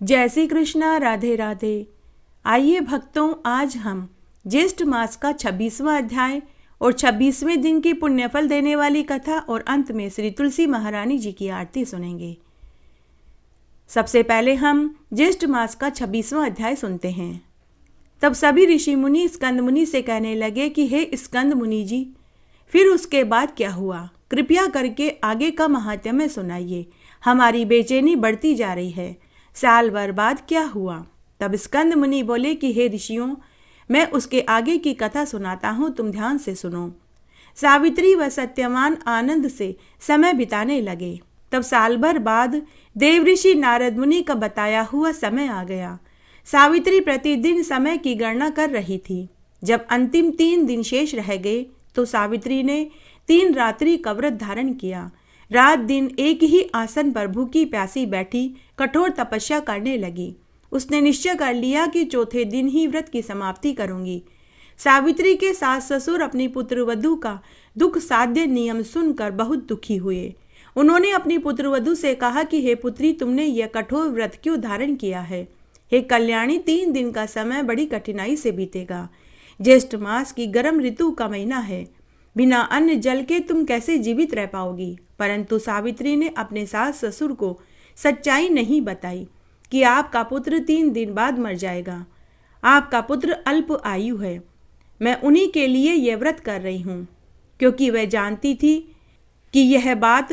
जय श्री कृष्णा, राधे राधे। आइए भक्तों, आज हम ज्येष्ठ मास का 26वां अध्याय और 26वें दिन की पुण्यफल देने वाली कथा और अंत में श्री तुलसी महारानी जी की आरती सुनेंगे। सबसे पहले हम ज्येष्ठ मास का 26वां अध्याय सुनते हैं। तब सभी ऋषि मुनि स्कंद मुनि से कहने लगे कि हे स्कंद मुनि जी, फिर उसके बाद क्या हुआ? कृपया करके आगे का महात्म्य सुनाइए। हमारी बेचैनी बढ़ती जा रही है। साल भर बाद क्या हुआ? तब स्कंद मुनि बोले कि हे ऋषियों, मैं उसके आगे की कथा सुनाता हूँ, तुम ध्यान से सुनो। सावित्री व सत्यवान आनंद से समय बिताने लगे। तब साल भर बाद देवऋषि नारद मुनि का बताया हुआ समय आ गया। सावित्री प्रतिदिन समय की गणना कर रही थी। जब अंतिम 3 दिन शेष रह गए तो सावित्री ने 3 रात्रि का व्रत धारण किया। रात दिन एक ही आसन पर भूखी प्यासी बैठी कठोर तपस्या करने लगी। उसने निश्चय कर लिया कि चौथे दिन ही व्रत की समाप्ति करूंगी। सावित्री के सास ससुर अपनी पुत्रवधू का दुख साध्य नियम सुनकर बहुत दुखी हुए। उन्होंने अपनी पुत्रवधू से कहा कि हे पुत्री, तुमने यह कठोर व्रत क्यों धारण किया है? हे कल्याणी, 3 दिन का समय बड़ी कठिनाई से बीतेगा। ज्येष्ठ मास की गर्म ऋतु का महीना है। बिना अन्न जल के तुम कैसे जीवित रह पाओगी? परंतु सावित्री ने अपने सास ससुर को सच्चाई नहीं बताई कि आपका पुत्र 3 दिन बाद मर जाएगा। आपका पुत्र अल्प आयु है। मैं उन्हीं के लिए यह व्रत कर रही हूँ, क्योंकि वह जानती थी कि यह बात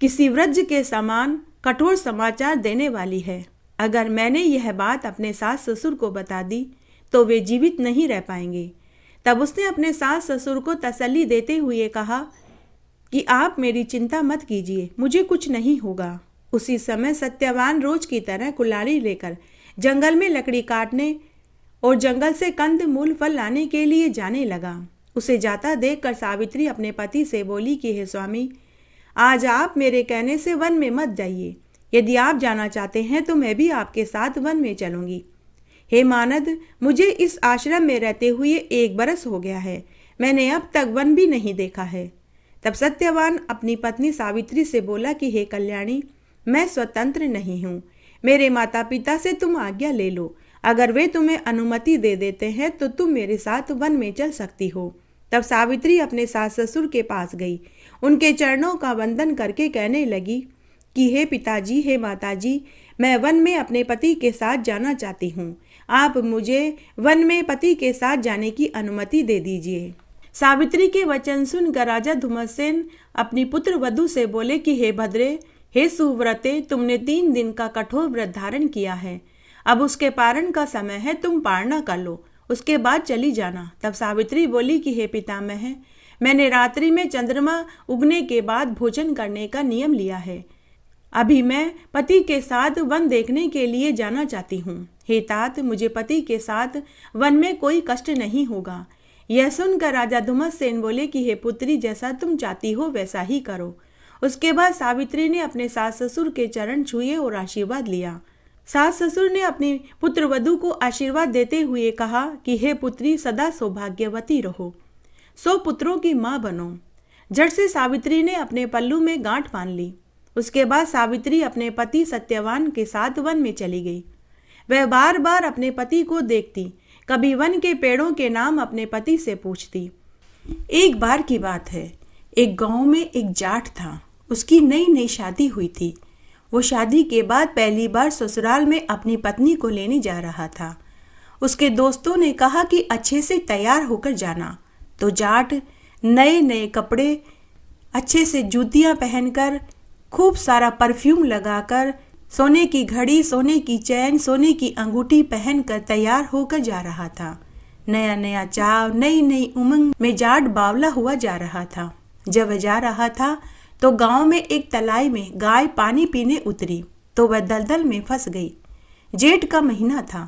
किसी व्रज के समान कठोर समाचार देने वाली है। अगर मैंने यह बात अपने सास ससुर को बता दी तो वे जीवित नहीं रह पाएंगे। तब उसने अपने सास ससुर को तसल्ली देते हुए कहा कि आप मेरी चिंता मत कीजिए, मुझे कुछ नहीं होगा। उसी समय सत्यवान रोज की तरह कुल्हाड़ी लेकर जंगल में लकड़ी काटने और जंगल से कंद मूल फल लाने के लिए जाने लगा। उसे जाता देखकर सावित्री अपने पति से बोली कि हे स्वामी, आज आप मेरे कहने से वन में मत जाइए। यदि आप जाना चाहते हैं तो मैं भी आपके साथ वन में चलूंगी। हे मानद, मुझे इस आश्रम में रहते हुए 1 बरस हो गया है। मैंने अब तक वन भी नहीं देखा है। तब सत्यवान अपनी पत्नी सावित्री से बोला कि हे कल्याणी, मैं स्वतंत्र नहीं हूँ। मेरे माता पिता से तुम आज्ञा ले लो। अगर वे तुम्हें अनुमति दे देते हैं तो तुम मेरे साथ वन में चल सकती हो। तब सावित्री अपने सास ससुर के पास गई। उनके चरणों का वंदन करके कहने लगी कि हे पिताजी, हे माताजी, मैं वन में अपने पति के साथ जाना चाहती हूँ। आप मुझे वन में पति के साथ जाने की अनुमति दे दीजिए। सावित्री के वचन सुनकर राजा धुम्रसेन अपनी पुत्र वधू से बोले कि हे भद्रे, हे सुव्रते, तुमने 3 दिन का कठोर व्रत धारण किया है। अब उसके पारण का समय है, तुम पारणा कर लो, उसके बाद चली जाना। तब सावित्री बोली कि हे पितामह, मैंने रात्रि में चंद्रमा उगने के बाद भोजन करने का नियम लिया है। अभी मैं पति के साथ वन देखने के लिए जाना चाहती हूँ। हे तात, मुझे पति के साथ वन में कोई कष्ट नहीं होगा। यह सुनकर राजा धुम्रसेन बोले कि हे पुत्री, जैसा तुम चाहती हो वैसा ही करो। उसके बाद सावित्री ने अपने सास ससुर के चरण छुए और आशीर्वाद लिया। सास ससुर ने अपनी पुत्रवधू को आशीर्वाद देते हुए कहा कि हे पुत्री, सदा सौभाग्यवती रहो, 100 पुत्रों की माँ बनो। झट से सावित्री ने अपने पल्लू में गांठ बांध ली। उसके बाद सावित्री अपने पति सत्यवान के साथ वन में चली गई। वह बार बार अपने पति को देखती, कभी वन के पेड़ों के नाम अपने पति से पूछती। एक बार की बात है, एक गांव में एक जाट था। उसकी नई नई शादी हुई थी। वो शादी के बाद पहली बार ससुराल में अपनी पत्नी को लेने जा रहा था। उसके दोस्तों ने कहा कि अच्छे से तैयार होकर जाना। तो जाट नए नए कपड़े, अच्छे से जूतियां पहनकर, खूब सारा परफ्यूम लगाकर, सोने की घड़ी, सोने की चैन, सोने की अंगूठी पहनकर तैयार होकर जा रहा था। नया नया चाव, नई नई उमंग में जाट बावला हुआ जा रहा था। जब वह जा रहा था तो गांव में एक तलाई में गाय पानी पीने उतरी तो वह दलदल में फंस गई। जेठ का महीना था।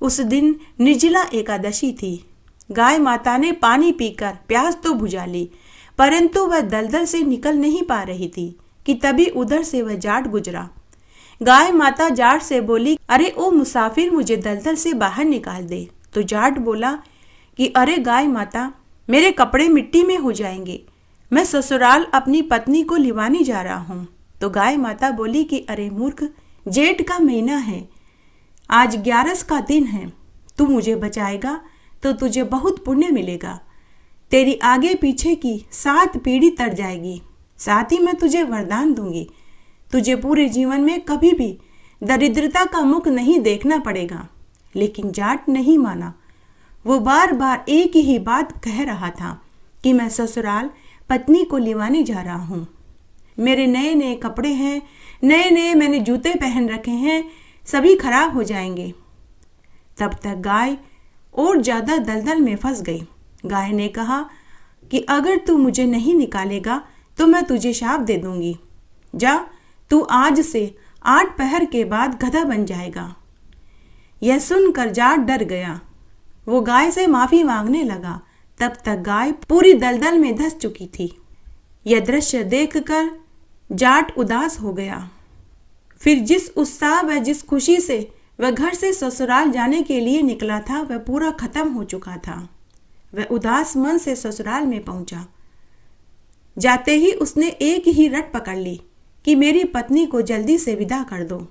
उस दिन निर्जला एकादशी थी। गाय माता ने पानी पीकर प्यास तो बुझा ली, परंतु वह दलदल से निकल नहीं पा रही थी कि तभी उधर से वह जाट गुजरा। गाय माता जाट से बोली, अरे ओ मुसाफिर, मुझे दलदल से बाहर निकाल दे। तो जाट बोला कि अरे गाय माता, मेरे कपड़े मिट्टी में हो जाएंगे, मैं ससुराल अपनी पत्नी को लिवाने जा रहा हूँ। तो गाय माता बोली कि अरे मूर्ख, जेठ का महीना है, आज 11 का दिन है। तू मुझे बचाएगा तो तुझे बहुत पुण्य मिलेगा। तेरी आगे पीछे की 7 पीढ़ी तर जाएगी। साथ ही मैं तुझे वरदान दूंगी, तुझे पूरे जीवन में कभी भी दरिद्रता का मुख नहीं देखना पड़ेगा। लेकिन जाट नहीं माना। वो बार बार एक ही बात कह रहा था कि मैं ससुराल पत्नी को लिवाने जा रहा हूँ। मेरे नए नए कपड़े हैं, नए नए मैंने जूते पहन रखे हैं, सभी खराब हो जाएंगे। तब तक गाय और ज़्यादा दलदल में फंस गई। गाय ने कहा कि अगर तू मुझे नहीं निकालेगा तो मैं तुझे शाप दे दूंगी। जा, तू आज से 8 पहर के बाद गधा बन जाएगा। यह सुनकर जाट डर गया। वो गाय से माफी मांगने लगा। तब तक गाय पूरी दलदल में धंस चुकी थी। यह दृश्य देखकर जाट उदास हो गया। फिर जिस उत्साह व जिस खुशी से वह घर से ससुराल जाने के लिए निकला था वह पूरा खत्म हो चुका था। वह उदास मन से ससुराल में पहुंचा। जाते ही उसने एक ही रट पकड़ ली कि मेरी पत्नी को जल्दी से विदा कर दो,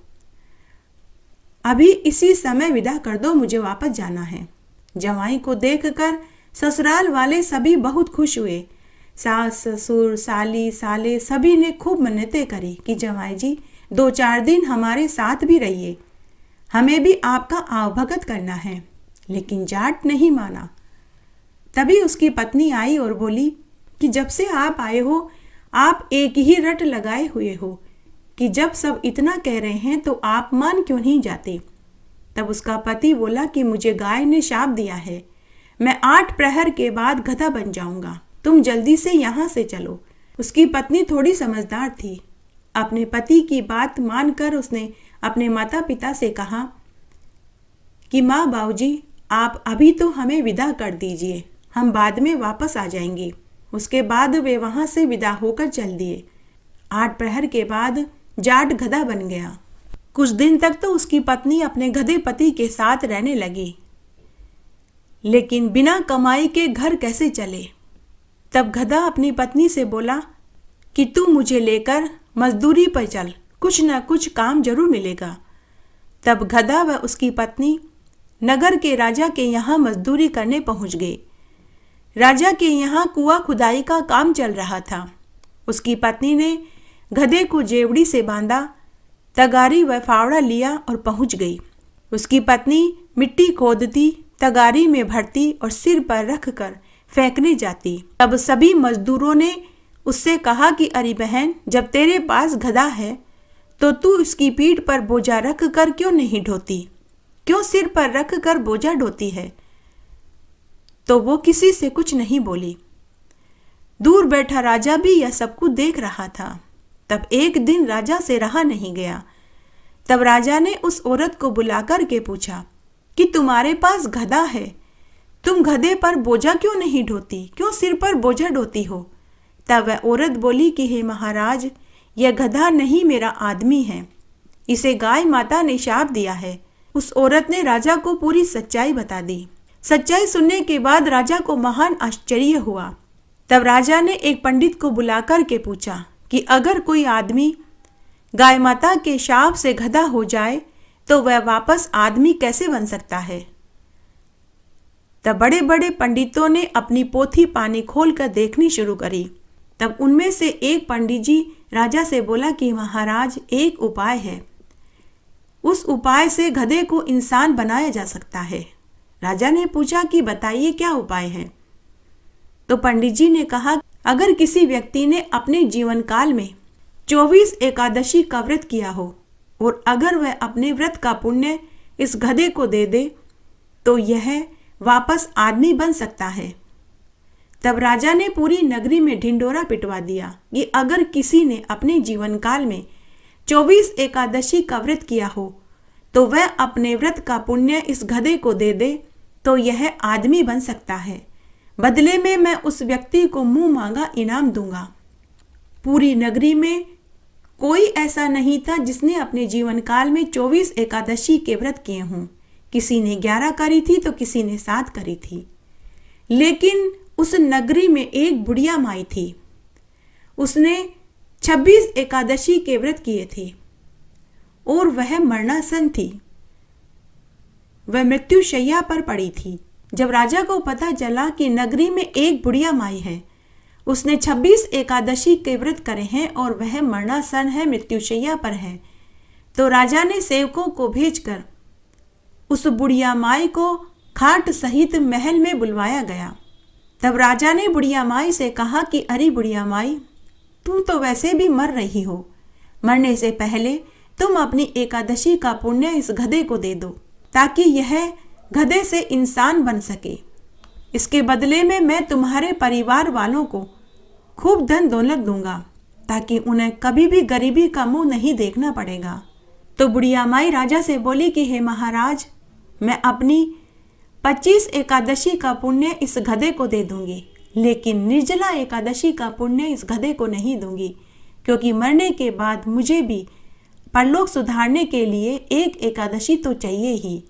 अभी इसी समय विदा कर दो, मुझे वापस जाना है। जवाई को देखकर ससुराल वाले सभी बहुत खुश हुए। सास ससुर साली साले सभी ने खूब मन्नतें करी कि जवाई जी 2-4 दिन हमारे साथ भी रहिए, हमें भी आपका आवभगत करना है। लेकिन जाट नहीं माना। तभी उसकी पत्नी आई और बोली कि जब से आप आए हो आप एक ही रट लगाए हुए हो कि जब सब इतना कह रहे हैं तो आप मान क्यों नहीं जाते। तब उसका पति बोला कि मुझे गाय ने शाप दिया है, मैं 8 प्रहर के बाद गधा बन जाऊंगा, तुम जल्दी से यहाँ से चलो। उसकी पत्नी थोड़ी समझदार थी। अपने पति की बात मानकर उसने अपने माता पिता से कहा कि माँ बाबूजी आप अभी तो हमें विदा कर दीजिए, हम बाद में वापस आ जाएंगे। उसके बाद वे वहाँ से विदा होकर चल दिए। 8 प्रहर के बाद जाट गधा बन गया। कुछ दिन तक तो उसकी पत्नी अपने गधे पति के साथ रहने लगी, लेकिन बिना कमाई के घर कैसे चले। तब गधा अपनी पत्नी से बोला कि तू मुझे लेकर मजदूरी पर चल, कुछ न कुछ काम जरूर मिलेगा। तब गधा व उसकी पत्नी नगर के राजा के यहाँ मजदूरी करने पहुँच गए। राजा के यहाँ कुआं खुदाई का काम चल रहा था। उसकी पत्नी ने गधे को जेवड़ी से बांधा, तगारी व फावड़ा लिया और पहुँच गई। उसकी पत्नी मिट्टी खोदती, तगारी में भरती और सिर पर रख कर फेंकने जाती। तब सभी मजदूरों ने उससे कहा कि अरे बहन, जब तेरे पास गधा है तो तू इसकी पीठ पर बोझा रख कर क्यों नहीं ढोती, क्यों सिर पर रख कर बोझा ढोती है। तो वो किसी से कुछ नहीं बोली। दूर बैठा राजा भी यह सब कुछ देख रहा था। तब एक दिन राजा से रहा नहीं गया। तब राजा ने उस औरत को बुलाकर के पूछा कि तुम्हारे पास गधा है, तुम गधे पर बोझा क्यों नहीं ढोती, क्यों सिर पर बोझा ढोती हो। तब वह औरत बोली कि हे महाराज, यह गधा नहीं मेरा आदमी है, इसे गाय माता ने शाप दिया है। उस औरत ने राजा को पूरी सच्चाई बता दी। सच्चाई सुनने के बाद राजा को महान आश्चर्य हुआ। तब राजा ने एक पंडित को बुलाकर के पूछा कि अगर कोई आदमी गाय माता के शाप से गधा हो जाए तो वह वापस आदमी कैसे बन सकता है। तब बड़े बड़े पंडितों ने अपनी पोथी पानी खोलकर देखनी शुरू करी। तब उनमें से एक पंडित जी राजा से बोला कि महाराज, एक उपाय है, उस उपाय से गधे को इंसान बनाया जा सकता है। राजा ने पूछा कि बताइए क्या उपाय है। तो पंडित जी ने कहा, अगर किसी व्यक्ति ने अपने जीवन काल में 24 एकादशी का व्रत किया हो और अगर वह अपने व्रत का पुण्य इस गधे को दे दे तो यह वापस आदमी बन सकता है। तब राजा ने पूरी नगरी में ढिंडोरा पिटवा दिया कि अगर किसी ने अपने जीवन काल में 24 एकादशी का व्रत किया हो तो वह अपने व्रत का पुण्य इस गधे को दे दे तो यह आदमी बन सकता है। बदले में मैं उस व्यक्ति को मुंह मांगा इनाम दूंगा। पूरी नगरी में कोई ऐसा नहीं था जिसने अपने जीवन काल में 24 एकादशी के व्रत किए हों। किसी ने 11 करी थी तो किसी ने 7 करी थी। लेकिन उस नगरी में एक बुढ़िया माई थी, उसने 26 एकादशी के व्रत किए थे। और वह मरणासन थी। वह मृत्युशैया पर पड़ी थी। जब राजा को पता चला कि नगरी में एक बुढ़िया माई है, उसने 26 एकादशी के व्रत करे हैं और वह मरणासन है, मृत्युशैया पर है, तो राजा ने सेवकों को भेजकर उस बुढ़िया माई को खाट सहित महल में बुलवाया गया। तब राजा ने बुढ़िया माई से कहा कि अरे बुढ़िया माई, तुम तो वैसे भी मर रही हो, मरने से पहले तुम अपनी एकादशी का पुण्य इस गधे को दे दो ताकि यह गधे से इंसान बन सके। इसके बदले में मैं तुम्हारे परिवार वालों को खूब धन दौलत दूंगा ताकि उन्हें कभी भी गरीबी का मुंह नहीं देखना पड़ेगा। तो बुढ़िया माई राजा से बोली कि हे महाराज, मैं अपनी 25 एकादशी का पुण्य इस गधे को दे दूंगी, लेकिन निर्जला एकादशी का पुण्य इस गधे को नहीं दूंगी, क्योंकि मरने के बाद मुझे भी परलोक सुधारने के लिए एक एकादशी तो चाहिए ही।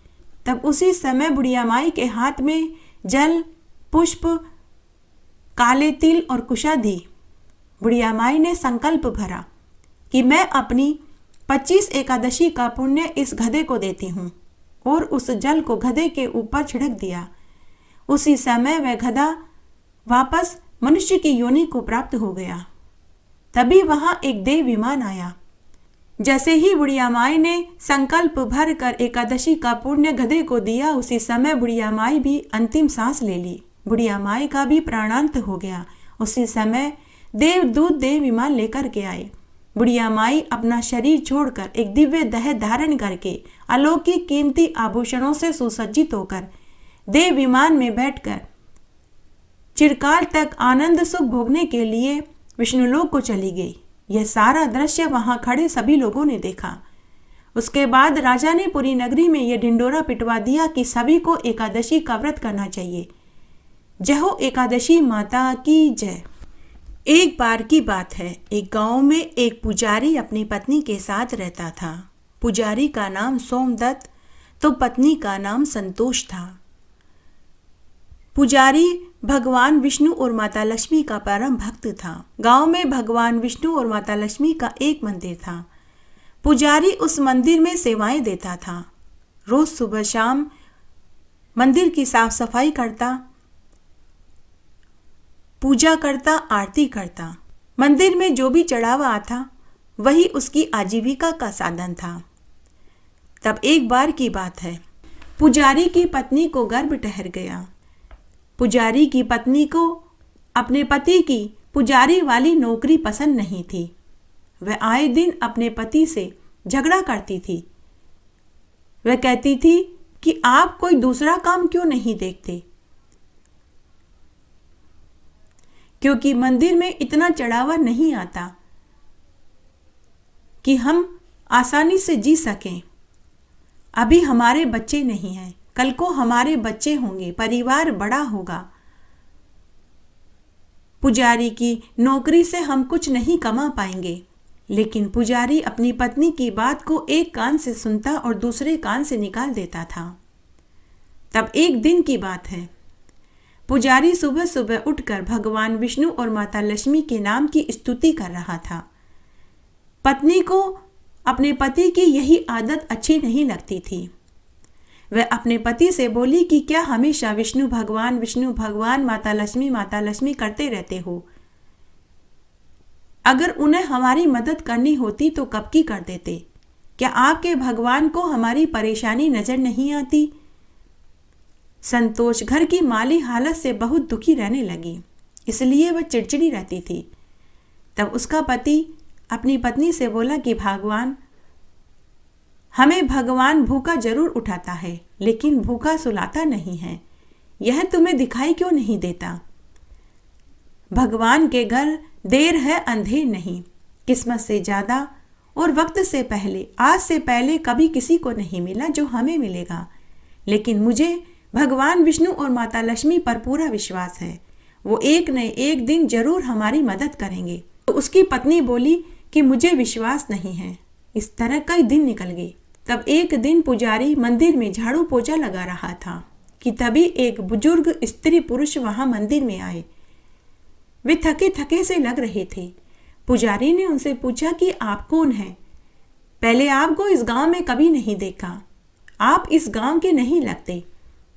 तब उसी समय बुढ़िया माई के हाथ में जल, पुष्प, काले तिल और कुशा दी। बुढ़िया माई ने संकल्प भरा कि मैं अपनी 25 एकादशी का पुण्य इस गधे को देती हूँ, और उस जल को गधे के ऊपर छिड़क दिया। उसी समय वह गधा वापस मनुष्य की योनि को प्राप्त हो गया। तभी वहां एक देव विमान आया। जैसे ही बुढ़िया माई ने संकल्प भर कर एकादशी का पुण्य गधे को दिया, उसी समय बुढ़िया माई भी अंतिम सांस ले ली। बुढ़िया माई का भी प्राणांत हो गया। उसी समय देवदूत देव विमान लेकर के आए। बुढ़िया माई अपना शरीर छोड़कर एक दिव्य देह धारण करके अलौकिक कीमती आभूषणों से सुसज्जित होकर देव विमान में बैठकर चिरकाल तक आनंद सुख भोगने के लिए विष्णुलोक को चली गई। यह सारा दृश्य वहां खड़े सभी लोगों ने देखा। उसके बाद राजा ने पूरी नगरी में यह ढिंडोरा पिटवा दिया कि सभी को एकादशी का व्रत करना चाहिए। जय हो एकादशी माता की जय। एक बार की बात है, एक गांव में एक पुजारी अपनी पत्नी के साथ रहता था। पुजारी का नाम सोमदत्त तो पत्नी का नाम संतोष था। पुजारी भगवान विष्णु और माता लक्ष्मी का परम भक्त था। गांव में भगवान विष्णु और माता लक्ष्मी का एक मंदिर था। पुजारी उस मंदिर में सेवाएं देता था। रोज सुबह शाम मंदिर की साफ सफाई करता, पूजा करता, आरती करता। मंदिर में जो भी चढ़ावा आता वही उसकी आजीविका का साधन था। तब एक बार की बात है, पुजारी की पत्नी को गर्भ ठहर गया। पुजारी की पत्नी को अपने पति की पुजारी वाली नौकरी पसंद नहीं थी। वह आए दिन अपने पति से झगड़ा करती थी। वह कहती थी कि आप कोई दूसरा काम क्यों नहीं देखते, क्योंकि मंदिर में इतना चढ़ावा नहीं आता कि हम आसानी से जी सकें। अभी हमारे बच्चे नहीं हैं, कल को हमारे बच्चे होंगे, परिवार बड़ा होगा। पुजारी की नौकरी से हम कुछ नहीं कमा पाएंगे। लेकिन पुजारी अपनी पत्नी की बात को एक कान से सुनता और दूसरे कान से निकाल देता था। तब एक दिन की बात है, पुजारी सुबह सुबह उठकर भगवान विष्णु और माता लक्ष्मी के नाम की स्तुति कर रहा था। पत्नी को अपने पति की यही आदत अच्छी नहीं लगती थी। वह अपने पति से बोली कि क्या हमेशा विष्णु भगवान माता लक्ष्मी करते रहते हो? अगर उन्हें हमारी मदद करनी होती तो कब की कर देते। क्या आपके भगवान को हमारी परेशानी नजर नहीं आती? संतोष घर की माली हालत से बहुत दुखी रहने लगी, इसलिए वह चिड़चिड़ी रहती थी। तब उसका पति अपनी पत्नी से बोला कि भगवान, हमें भगवान भूखा जरूर उठाता है, लेकिन भूखा सुलाता नहीं है। यह तुम्हें दिखाई क्यों नहीं देता? भगवान के घर देर है अंधेर नहीं। किस्मत से ज्यादा और वक्त से पहले, आज से पहले कभी किसी को नहीं मिला जो हमें मिलेगा। लेकिन मुझे भगवान विष्णु और माता लक्ष्मी पर पूरा विश्वास है। वो एक न एक दिन जरूर हमारी मदद करेंगे। तो उसकी पत्नी बोली कि मुझे विश्वास नहीं है। इस तरह कई दिन निकल गए। तब एक दिन पुजारी मंदिर में झाड़ू पोछा लगा रहा था कि तभी एक बुजुर्ग स्त्री पुरुष वहां मंदिर में आए। वे थके थके से लग रहे थे। पुजारी ने उनसे पूछा कि आप कौन हैं? पहले आपको इस गांव में कभी नहीं देखा, आप इस गांव के नहीं लगते।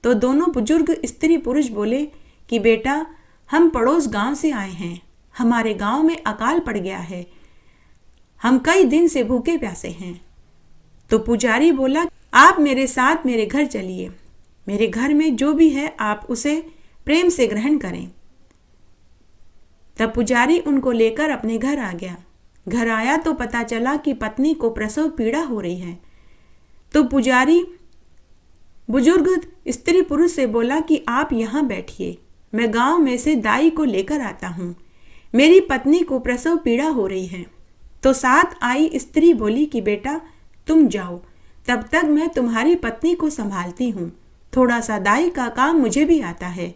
तो दोनों बुजुर्ग स्त्री पुरुष बोले कि बेटा, हम पड़ोस गांव से आए हैं, हमारे गांव में अकाल पड़ गया है, हम कई दिन से भूखे प्यासे हैं। तो पुजारी बोला, आप मेरे साथ मेरे घर चलिए, मेरे घर में जो भी है आप उसे प्रेम से ग्रहण करें। तब पुजारी उनको लेकर अपने घर आ गया। घर आया तो पता चला कि पत्नी को प्रसव पीड़ा हो रही है। तो पुजारी बुजुर्ग स्त्री पुरुष से बोला कि आप यहाँ बैठिए, मैं गांव में से दाई को लेकर आता हूँ, मेरी पत्नी को प्रसव पीड़ा हो रही है। तो साथ आई स्त्री बोली कि बेटा तुम जाओ, तब तक मैं तुम्हारी पत्नी को संभालती हूँ, थोड़ा सा दाई का काम मुझे भी आता है,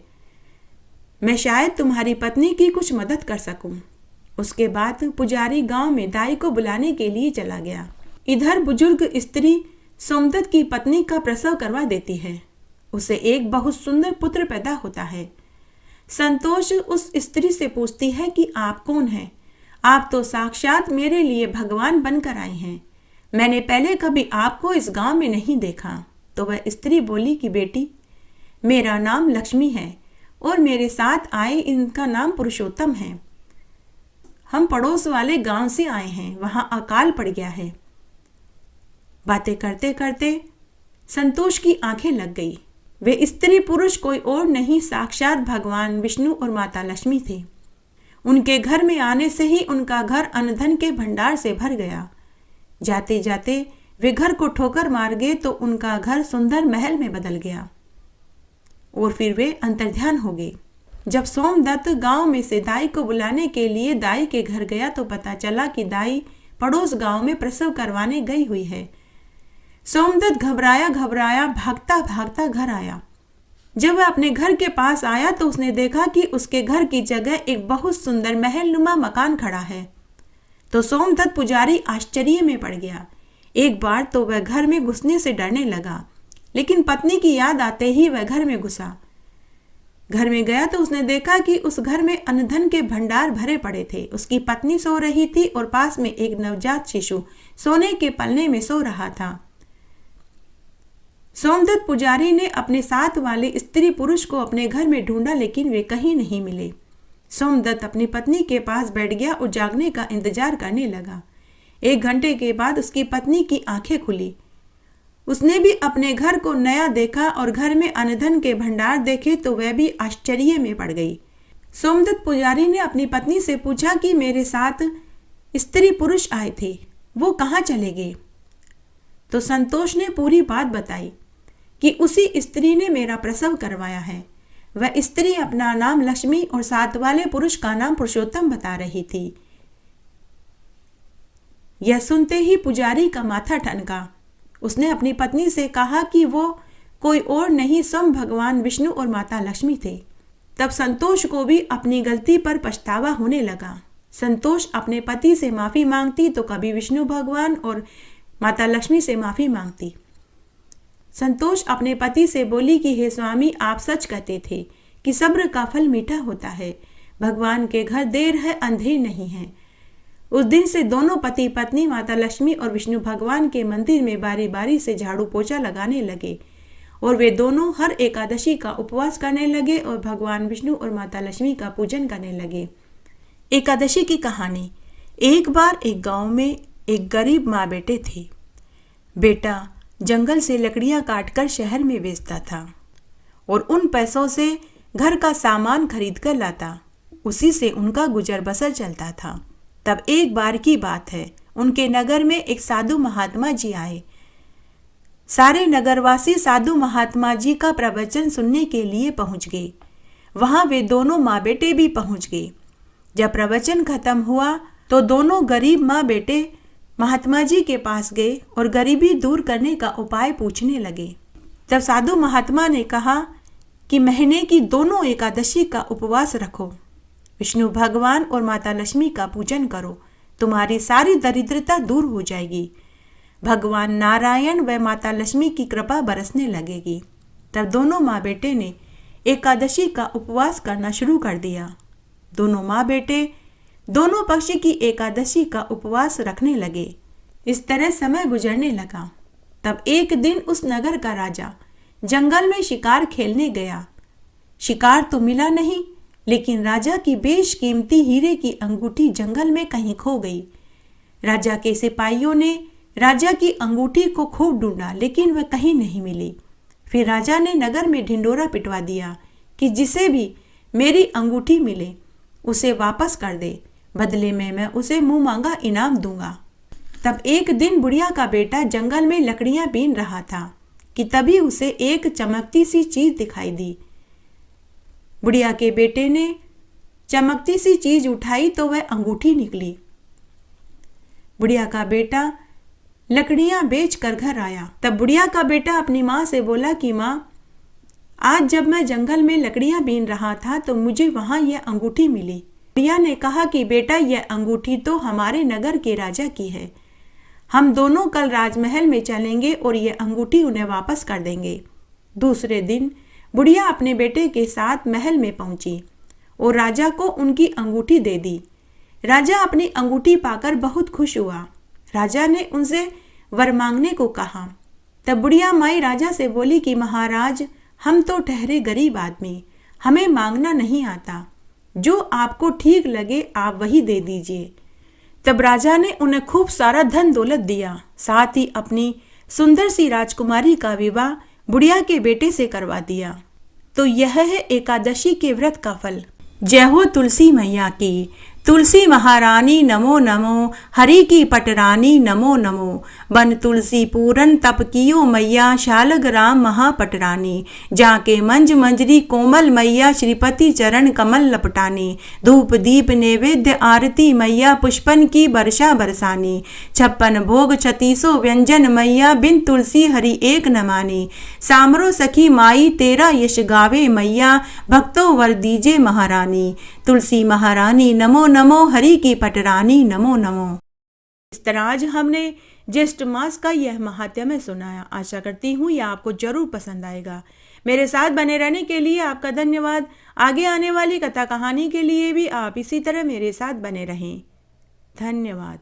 मैं शायद तुम्हारी पत्नी की कुछ मदद कर सकूं। उसके बाद पुजारी गांव में दाई को बुलाने के लिए चला गया। इधर बुजुर्ग स्त्री सोमदत्त की पत्नी का प्रसव करवा देती है। उसे एक बहुत सुंदर पुत्र पैदा होता है। संतोष उस स्त्री से पूछती है कि आप कौन हैं? आप तो साक्षात मेरे लिए भगवान बनकर आई हैं, मैंने पहले कभी आपको इस गांव में नहीं देखा। तो वह स्त्री बोली कि बेटी, मेरा नाम लक्ष्मी है और मेरे साथ आए इनका नाम पुरुषोत्तम है। हम पड़ोस वाले गांव से आए हैं, वहां अकाल पड़ गया है। बातें करते करते संतोष की आंखें लग गई। वे स्त्री पुरुष कोई और नहीं, साक्षात भगवान विष्णु और माता लक्ष्मी थे। उनके घर में आने से ही उनका घर अन्न-धन के भंडार से भर गया। जाते जाते वे घर को ठोकर मार गए तो उनका घर सुंदर महल में बदल गया और फिर वे अंतर्ध्यान हो गए। जब सोमदत्त गांव में से दाई को बुलाने के लिए दाई के घर गया तो पता चला कि दाई पड़ोस गांव में प्रसव करवाने गई हुई है। सोमदत्त घबराया घबराया भागता भागता घर आया। जब वह अपने घर के पास आया तो उसने देखा कि उसके घर की जगह एक बहुत सुंदर महलनुमा मकान खड़ा है। तो सोमदत्त पुजारी आश्चर्य में पड़ गया। एक बार तो वह घर में घुसने से डरने लगा, लेकिन पत्नी की याद आते ही वह घर में घुसा। घर में गया तो उसने देखा कि उस घर में अन्न-धन के भंडार भरे पड़े थे। उसकी पत्नी सो रही थी और पास में एक नवजात शिशु सोने के पलने में सो रहा था। सोमदत्त पुजारी ने अपने साथ वाले स्त्री पुरुष को अपने घर में ढूंढा, लेकिन वे कहीं नहीं मिले। सोमदत्त अपनी पत्नी के पास बैठ गया और जागने का इंतजार करने लगा। 1 घंटे के बाद उसकी पत्नी की आंखें खुली। उसने भी अपने घर को नया देखा और घर में अन्न-धन के भंडार देखे तो वह भी आश्चर्य में पड़ गई। सोमदत्त पुजारी ने अपनी पत्नी से पूछा कि मेरे साथ स्त्री पुरुष आए थे, वो कहाँ चले गए? तो संतोष ने पूरी बात बताई कि उसी स्त्री ने मेरा प्रसव करवाया है। वह स्त्री अपना नाम लक्ष्मी और साथ वाले पुरुष का नाम पुरुषोत्तम बता रही थी। यह सुनते ही पुजारी का माथा ठनका। उसने अपनी पत्नी से कहा कि वो कोई और नहीं, स्वयं भगवान विष्णु और माता लक्ष्मी थे। तब संतोष को भी अपनी गलती पर पछतावा होने लगा। संतोष अपने पति से माफी मांगती तो कभी विष्णु भगवान और माता लक्ष्मी से माफी मांगती। संतोष अपने पति से बोली कि हे स्वामी, आप सच कहते थे कि सब्र का फल मीठा होता है। भगवान के घर देर है अंधेर नहीं है। उस दिन से दोनों पति पत्नी माता लक्ष्मी और विष्णु भगवान के मंदिर में बारी बारी से झाड़ू पोछा लगाने लगे और वे दोनों हर एकादशी का उपवास करने लगे और भगवान विष्णु और माता लक्ष्मी का पूजन करने लगे। एकादशी की कहानी। एक बार एक गांव में एक गरीब माँ बेटे थे। बेटा जंगल से लकड़ियां काटकर शहर में बेचता था और उन पैसों से घर का सामान खरीद कर लाता। उसी से उनका गुजर बसर चलता था। तब एक बार की बात है, उनके नगर में एक साधु महात्मा जी आए। सारे नगरवासी साधु महात्मा जी का प्रवचन सुनने के लिए पहुंच गए। वहां वे दोनों माँ बेटे भी पहुंच गए। जब प्रवचन खत्म हुआ तो दोनों गरीब माँ बेटे महात्मा जी के पास गए और गरीबी दूर करने का उपाय पूछने लगे। तब साधु महात्मा ने कहा कि महीने की दोनों एकादशी का उपवास रखो, विष्णु भगवान और माता लक्ष्मी का पूजन करो, तुम्हारी सारी दरिद्रता दूर हो जाएगी। भगवान नारायण व माता लक्ष्मी की कृपा बरसने लगेगी। तब दोनों माँ बेटे ने एकादशी का उपवास करना शुरू कर दिया। दोनों माँ बेटे दोनों पक्ष की एकादशी का उपवास रखने लगे। इस तरह समय गुजरने लगा। तब एक दिन उस नगर का राजा जंगल में शिकार खेलने गया। शिकार तो मिला नहीं, लेकिन राजा की बेशकीमती हीरे की अंगूठी जंगल में कहीं खो गई। राजा के सिपाहियों ने राजा की अंगूठी को खूब ढूंढा, लेकिन वह कहीं नहीं मिली। फिर राजा ने नगर में ढिंडोरा पिटवा दिया कि जिसे भी मेरी अंगूठी मिले उसे वापस कर दे, बदले में मैं उसे मुंह मांगा इनाम दूंगा। तब एक दिन बुढ़िया का बेटा जंगल में लकड़ियां बीन रहा था कि तभी उसे एक चमकती सी चीज दिखाई दी। बुढ़िया के बेटे ने चमकती सी चीज उठाई तो वह अंगूठी निकली। बुढ़िया का बेटा लकड़ियां बेच कर घर आया। तब बुढ़िया का बेटा अपनी माँ से बोला कि माँ, आज जब मैं जंगल में लकड़ियां बीन रहा था तो मुझे वहां यह अंगूठी मिली। बुढ़िया ने कहा कि बेटा, यह अंगूठी तो हमारे नगर के राजा की है। हम दोनों कल राजमहल में चलेंगे और यह अंगूठी उन्हें वापस कर देंगे। दूसरे दिन बुढ़िया अपने बेटे के साथ महल में पहुंची और राजा को उनकी अंगूठी दे दी। राजा अपनी अंगूठी पाकर बहुत खुश हुआ। राजा ने उनसे वर मांगने को कहा। तब बुढ़िया माई राजा से बोली कि महाराज, हम तो ठहरे गरीब आदमी, हमें मांगना नहीं आता। जो आपको ठीक लगे आप वही दे दीजिए। तब राजा ने उन्हें खूब सारा धन दौलत दिया, साथ ही अपनी सुंदर सी राजकुमारी का विवाह बुढ़िया के बेटे से करवा दिया। तो यह है एकादशी के व्रत का फल। जय हो तुलसी मैया की। तुलसी महारानी नमो नमो, हरि की पटरानी नमो नमो। बन तुलसी पूरन तप कियो मैया, शालग्राम महापटरानी। जाके मंज मंजरी कोमल मैया, श्रीपति चरण कमल लपटानी। धूप दीप नैवेद्य आरती मैया, पुष्पन की वर्षा बरसानी। 56 भोग 36 व्यंजन मैया, बिन तुलसी हरि एक न मानी। सामरो सखी माई तेरा यश गावे मैया, भक्तों वर दीजे महारानी। तुलसी महारानी नमो नमो, हरि की पटरानी नमो नमो। इस तरह आज हमने ज्येष्ठ मास का यह महात्म्य सुनाया। आशा करती हूँ यह आपको जरूर पसंद आएगा। मेरे साथ बने रहने के लिए आपका धन्यवाद। आगे आने वाली कथा कहानी के लिए भी आप इसी तरह मेरे साथ बने रहें। धन्यवाद।